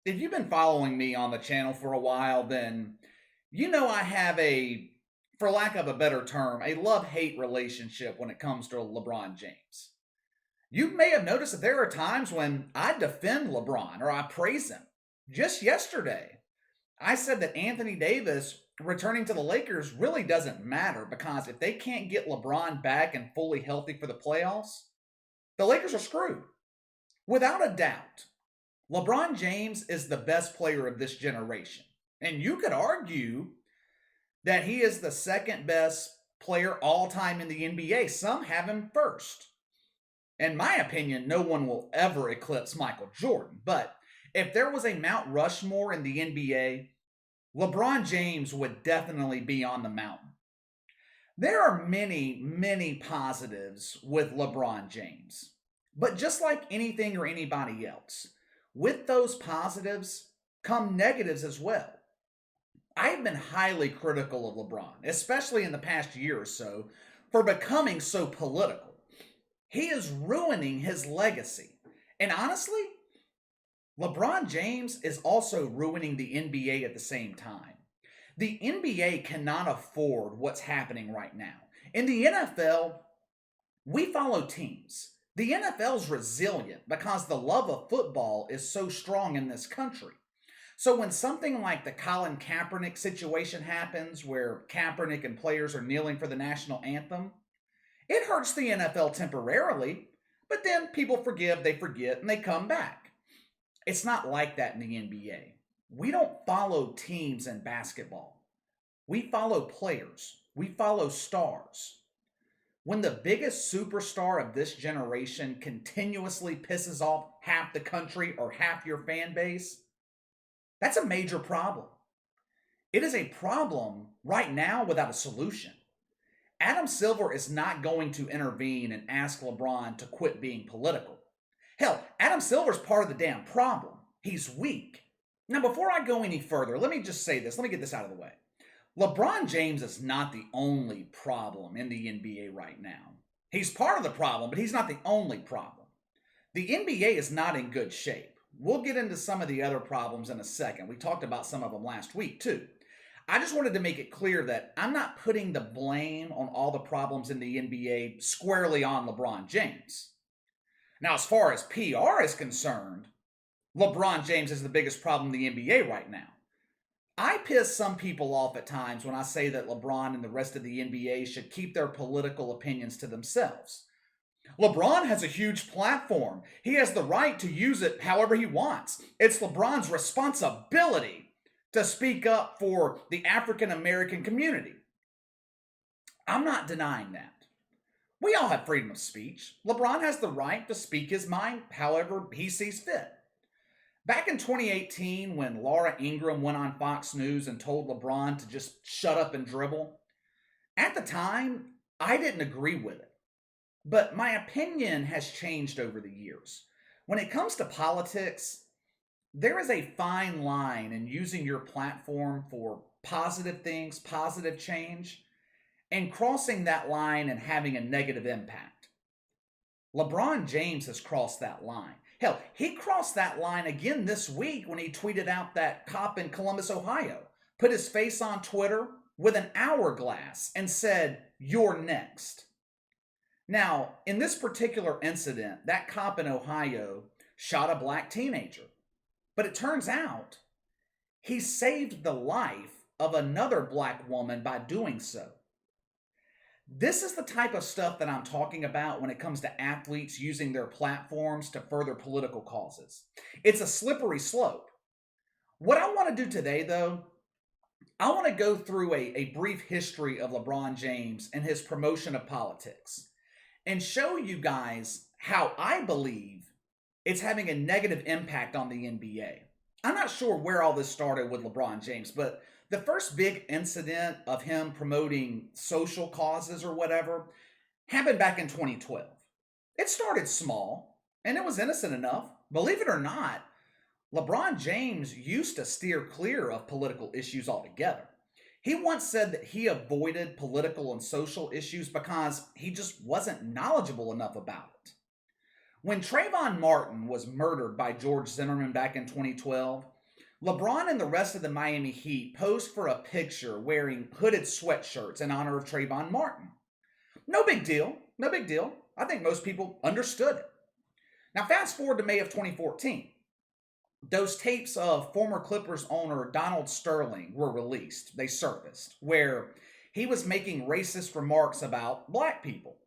If you've been following me on the channel for a while, then you know I have for lack of a better term, a love-hate relationship when it comes to LeBron James. You may have noticed that there are times when I defend LeBron or I praise him. Just yesterday, I said that Anthony Davis returning to the Lakers really doesn't matter because if they can't get LeBron back and fully healthy for the playoffs, the Lakers are screwed. Without a doubt, LeBron James is the best player of this generation. And you could argue that he is the second best player all time in the NBA. Some have him first. In my opinion, no one will ever eclipse Michael Jordan. But if there was a Mount Rushmore in the NBA, LeBron James would definitely be on the mountain. There are many positives with LeBron James. But just like anything or anybody else, with those positives come negatives as well. I've been highly critical of LeBron, especially in the past year or so, for becoming so political. He is ruining his legacy. And honestly, LeBron James is also ruining the NBA at the same time. The NBA cannot afford what's happening right now. In the NFL, we follow teams. The NFL's resilient because the love of football is so strong in this country. So when something like the Colin Kaepernick situation happens, where Kaepernick and players are kneeling for the national anthem, it hurts the NFL temporarily, but then people forgive, they forget, and they come back. It's not like that in the NBA. We don't follow teams in basketball. We follow players. We follow stars. When the biggest superstar of this generation continuously pisses off half the country or half your fan base, that's a major problem. It is a problem right now without a solution. Adam Silver is not going to intervene and ask LeBron to quit being political. Hell, Adam Silver's part of the damn problem. He's weak. Now, before I go any further, let me just say this. Let me get this out of the way. LeBron James is not the only problem in the NBA right now. He's part of the problem, but he's not the only problem. The NBA is not in good shape. We'll get into some of the other problems in a second. We talked about some of them last week, too. I just wanted to make it clear that I'm not putting the blame on all the problems in the NBA squarely on LeBron James. Now, as far as PR is concerned, LeBron James is the biggest problem in the NBA right now. I piss some people off at times when I say that LeBron and the rest of the NBA should keep their political opinions to themselves. LeBron has a huge platform. He has the right to use it however he wants. It's LeBron's responsibility to speak up for the African American community. I'm not denying that. We all have freedom of speech. LeBron has the right to speak his mind however he sees fit. Back in 2018, when Laura Ingraham went on Fox News and told LeBron to just shut up and dribble, at the time, I didn't agree with it. But my opinion has changed over the years. When it comes to politics, there is a fine line in using your platform for positive things, positive change, and crossing that line and having a negative impact. LeBron James has crossed that line. Hell, he crossed that line again this week when he tweeted out that cop in Columbus, Ohio, put his face on Twitter with an hourglass and said, "You're next." Now, in this particular incident, that cop in Ohio shot a black teenager. But it turns out he saved the life of another black woman by doing so. This is the type of stuff that I'm talking about when it comes to athletes using their platforms to further political causes. It's a slippery slope. What I want to do today, though, I want to go through a brief history of LeBron James and his promotion of politics and show you guys how I believe it's having a negative impact on the NBA. I'm not sure where all this started with LeBron James, but the first big incident of him promoting social causes or whatever happened back in 2012. It started small, and it was innocent enough. Believe it or not, LeBron James used to steer clear of political issues altogether. He once said that he avoided political and social issues because he just wasn't knowledgeable enough about it. When Trayvon Martin was murdered by George Zimmerman back in 2012, LeBron and the rest of the Miami Heat posed for a picture wearing hooded sweatshirts in honor of Trayvon Martin. No big deal. No big deal. I think most people understood it. Now, fast forward to May of 2014. Those tapes of former Clippers owner Donald Sterling were released. They surfaced, where he was making racist remarks about black people.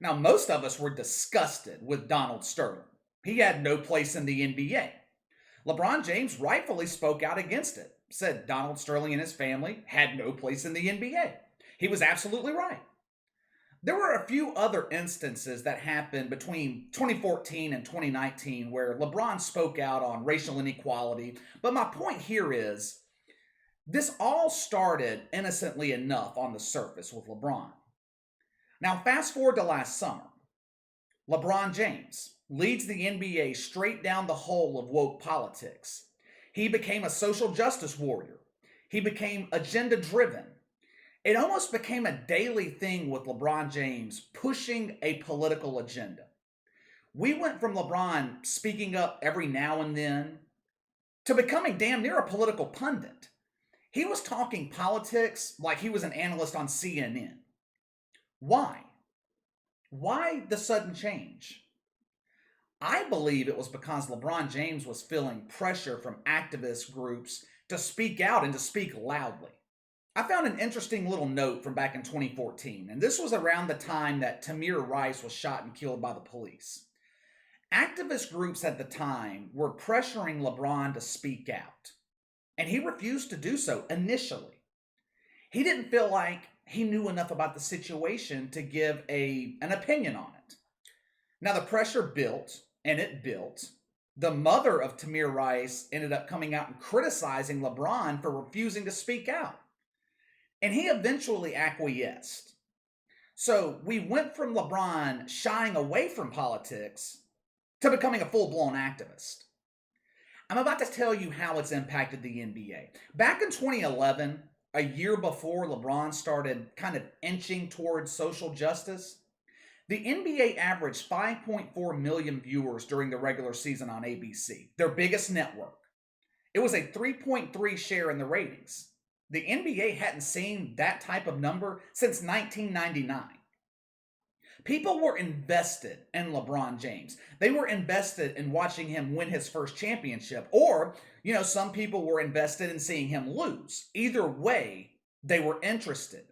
Now, most of us were disgusted with Donald Sterling. He had no place in the NBA. LeBron James rightfully spoke out against it, said Donald Sterling and his family had no place in the NBA. He was absolutely right. There were a few other instances that happened between 2014 and 2019 where LeBron spoke out on racial inequality, but my point here is this all started innocently enough on the surface with LeBron. Now, fast forward to last summer. LeBron James leads the NBA straight down the hole of woke politics. He became a social justice warrior. He became agenda driven. It almost became a daily thing with LeBron James pushing a political agenda. We went from LeBron speaking up every now and then to becoming damn near a political pundit. He was talking politics like he was an analyst on CNN. Why? Why the sudden change? I believe it was because LeBron James was feeling pressure from activist groups to speak out and to speak loudly. I found an interesting little note from back in 2014, and this was around the time that Tamir Rice was shot and killed by the police. Activist groups at the time were pressuring LeBron to speak out, and he refused to do so initially. He didn't feel like he knew enough about the situation to give an opinion on it. Now, the pressure built, and it built. The mother of Tamir Rice ended up coming out and criticizing LeBron for refusing to speak out. And he eventually acquiesced. So we went from LeBron shying away from politics to becoming a full-blown activist. I'm about to tell you how it's impacted the NBA. Back in 2011, a year before LeBron started kind of inching towards social justice, the NBA averaged 5.4 million viewers during the regular season on ABC, their biggest network. It was a 3.3 share in the ratings. The NBA hadn't seen that type of number since 1999. People were invested in LeBron James. They were invested in watching him win his first championship. Or, some people were invested in seeing him lose. Either way, they were interested.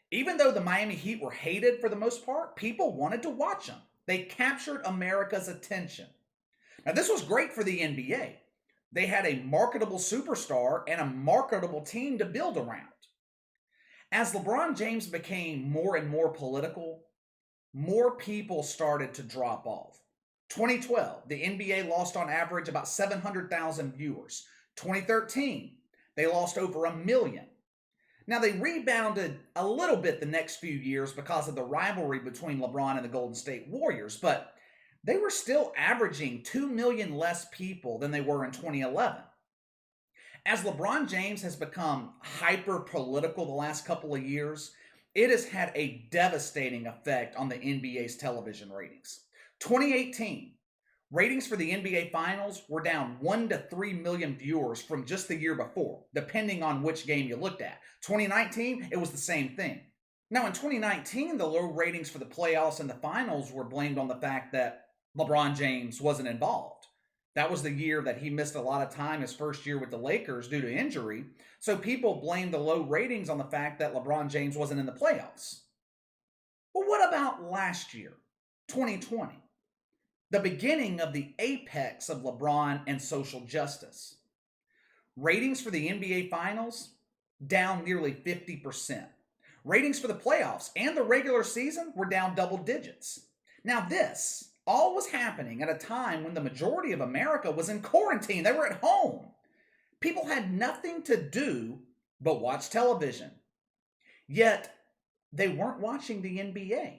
Even though the Miami Heat were hated for the most part, people wanted to watch them. They captured America's attention. Now, this was great for the NBA. They had a marketable superstar and a marketable team to build around. As LeBron James became more and more political, more people started to drop off. 2012, the NBA lost on average about 700,000 viewers. 2013, they lost over 1 million. Now, they rebounded a little bit the next few years because of the rivalry between LeBron and the Golden State Warriors, but they were still averaging 2 million less people than they were in 2011. As LeBron James has become hyper-political the last couple of years, it has had a devastating effect on the NBA's television ratings. 2018, ratings for the NBA Finals were down 1 to 3 million viewers from just the year before, depending on which game you looked at. 2019, it was the same thing. Now, in 2019, the low ratings for the playoffs and the finals were blamed on the fact that LeBron James wasn't involved. That was the year that he missed a lot of time his first year with the Lakers due to injury. So people blamed the low ratings on the fact that LeBron James wasn't in the playoffs. Well, what about last year, 2020? The beginning of the apex of LeBron and social justice. Ratings for the NBA Finals down nearly 50%. Ratings for the playoffs and the regular season were down double digits. Now this all was happening at a time when the majority of America was in quarantine. They were at home. People had nothing to do but watch television. Yet, they weren't watching the NBA.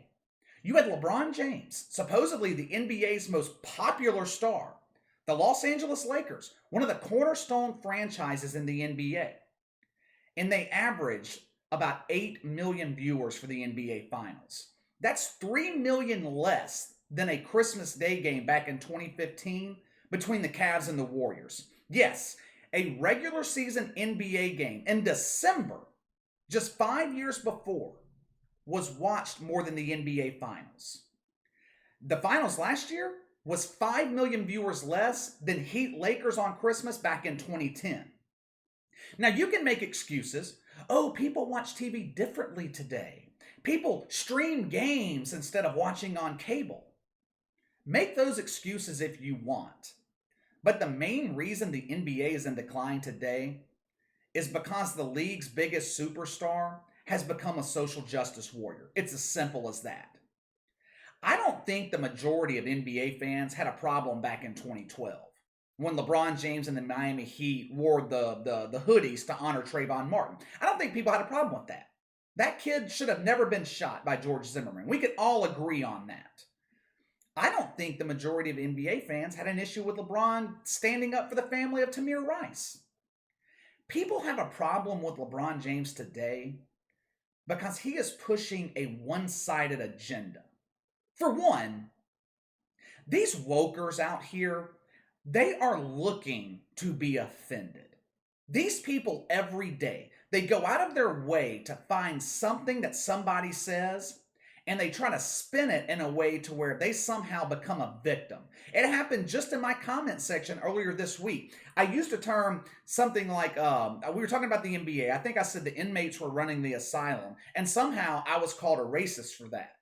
You had LeBron James, supposedly the NBA's most popular star, the Los Angeles Lakers, one of the cornerstone franchises in the NBA. And they averaged about 8 million viewers for the NBA Finals. That's 3 million less than a Christmas Day game back in 2015 between the Cavs and the Warriors. Yes, a regular season NBA game in December, just 5 years before, was watched more than the NBA Finals. The Finals last year was 5 million viewers less than Heat Lakers on Christmas back in 2010. Now, you can make excuses. Oh, people watch TV differently today. People stream games instead of watching on cable. Make those excuses if you want. But the main reason the NBA is in decline today is because the league's biggest superstar has become a social justice warrior. It's as simple as that. I don't think the majority of NBA fans had a problem back in 2012 when LeBron James and the Miami Heat wore the hoodies to honor Trayvon Martin. I don't think people had a problem with that. That kid should have never been shot by George Zimmerman. We could all agree on that. I don't think the majority of NBA fans had an issue with LeBron standing up for the family of Tamir Rice. People have a problem with LeBron James today because he is pushing a one-sided agenda. For one, these wokers out here, they are looking to be offended. These people every day, they go out of their way to find something that somebody says, and they try to spin it in a way to where they somehow become a victim. It happened just in my comment section earlier this week. I used a term, something like, we were talking about the NBA. I think I said the inmates were running the asylum, and somehow I was called a racist for that.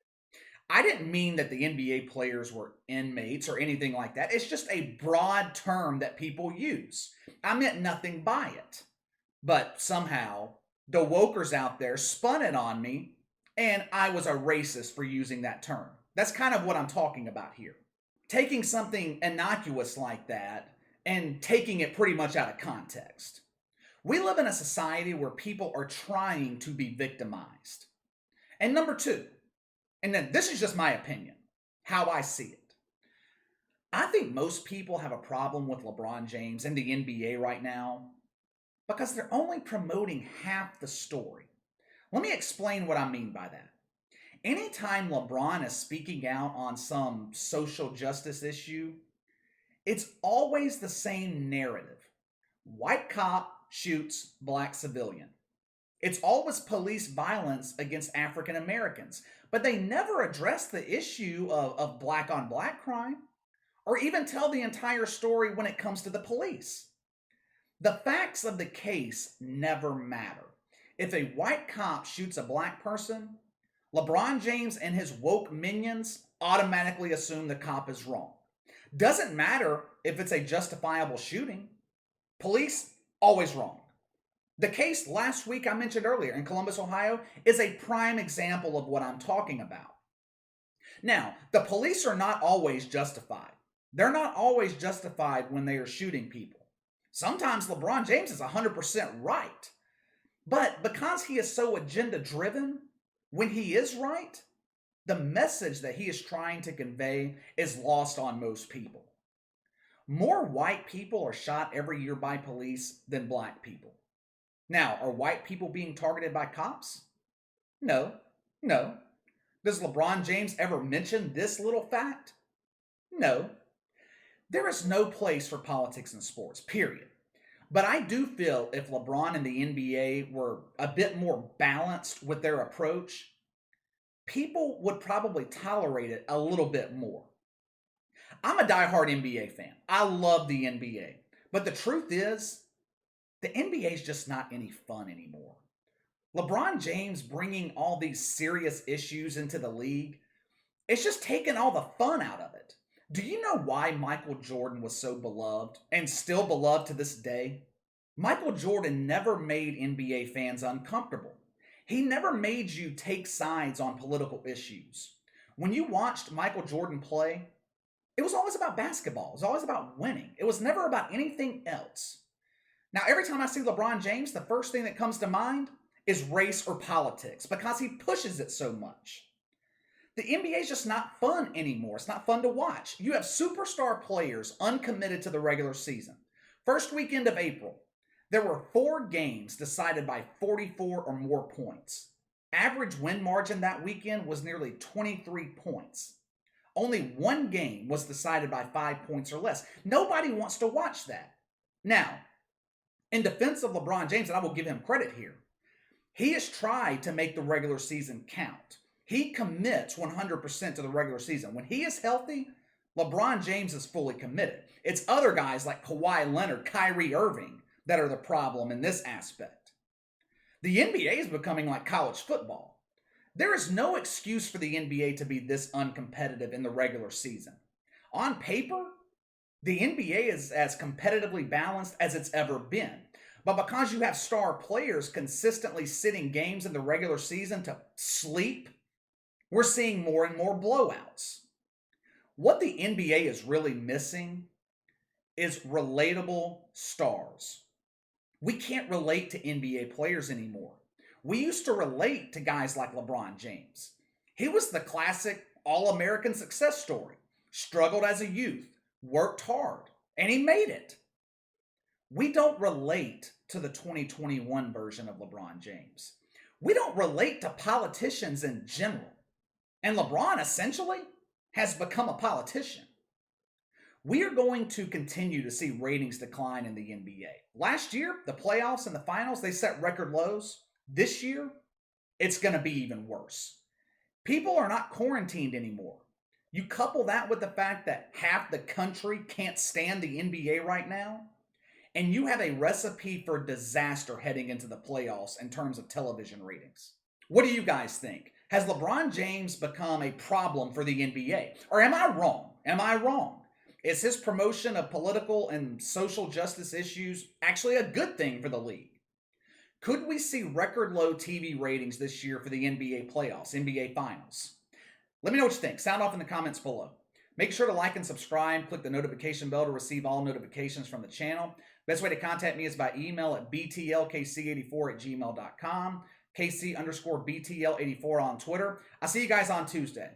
I didn't mean that the NBA players were inmates or anything like that. It's just a broad term that people use. I meant nothing by it. But somehow, the wokers out there spun it on me, and I was a racist for using that term. That's kind of what I'm talking about here. Taking something innocuous like that and taking it pretty much out of context. We live in a society where people are trying to be victimized. And number two, and then this is just my opinion, how I see it. I think most people have a problem with LeBron James and the NBA right now because they're only promoting half the story. Let me explain what I mean by that. Anytime LeBron is speaking out on some social justice issue, it's always the same narrative. White cop shoots black civilian. It's always police violence against African Americans, but they never address the issue of black on black crime or even tell the entire story when it comes to the police. The facts of the case never matter. If a white cop shoots a black person, LeBron James and his woke minions automatically assume the cop is wrong. Doesn't matter if it's a justifiable shooting. Police, always wrong. The case last week I mentioned earlier in Columbus, Ohio, is a prime example of what I'm talking about. Now, the police are not always justified. They're not always justified when they are shooting people. Sometimes LeBron James is 100% right. But because he is so agenda driven, when he is right, the message that he is trying to convey is lost on most people. More white people are shot every year by police than black people. Now, are white people being targeted by cops? No. Does LeBron James ever mention this little fact? No. There is no place for politics in sports, period. But I do feel if LeBron and the NBA were a bit more balanced with their approach, people would probably tolerate it a little bit more. I'm a diehard NBA fan. I love the NBA. But the truth is, the NBA is just not any fun anymore. LeBron James bringing all these serious issues into the league, it's just taking all the fun out of it. Do you know why Michael Jordan was so beloved and still beloved to this day? Michael Jordan never made NBA fans uncomfortable. He never made you take sides on political issues. When you watched Michael Jordan play, it was always about basketball. It was always about winning. It was never about anything else. Now, every time I see LeBron James, the first thing that comes to mind is race or politics because he pushes it so much. The NBA is just not fun anymore. It's not fun to watch. You have superstar players uncommitted to the regular season. First weekend of April, there were 4 games decided by 44 or more points. Average win margin that weekend was nearly 23 points. Only one game was decided by 5 points or less. Nobody wants to watch that. Now, in defense of LeBron James, and I will give him credit here, he has tried to make the regular season count. He commits 100% to the regular season. When he is healthy, LeBron James is fully committed. It's other guys like Kawhi Leonard, Kyrie Irving that are the problem in this aspect. The NBA is becoming like college football. There is no excuse for the NBA to be this uncompetitive in the regular season. On paper, the NBA is as competitively balanced as it's ever been. But because you have star players consistently sitting games in the regular season to sleep, we're seeing more and more blowouts. What the NBA is really missing is relatable stars. We can't relate to NBA players anymore. We used to relate to guys like LeBron James. He was the classic All-American success story. Struggled as a youth, worked hard, and he made it. We don't relate to the 2021 version of LeBron James. We don't relate to politicians in general. And LeBron essentially has become a politician. We are going to continue to see ratings decline in the NBA. Last year, the playoffs and the finals, they set record lows. This year, it's going to be even worse. People are not quarantined anymore. You couple that with the fact that half the country can't stand the NBA right now, and you have a recipe for disaster heading into the playoffs in terms of television ratings. What do you guys think? Has LeBron James become a problem for the NBA? Or am I wrong? Am I wrong? Is his promotion of political and social justice issues actually a good thing for the league? Could we see record low TV ratings this year for the NBA playoffs, NBA finals? Let me know what you think. Sound off in the comments below. Make sure to like and subscribe. Click the notification bell to receive all notifications from the channel. Best way to contact me is by email at btlkc84@gmail.com. KC_BTL84 on Twitter. I'll see you guys on Tuesday.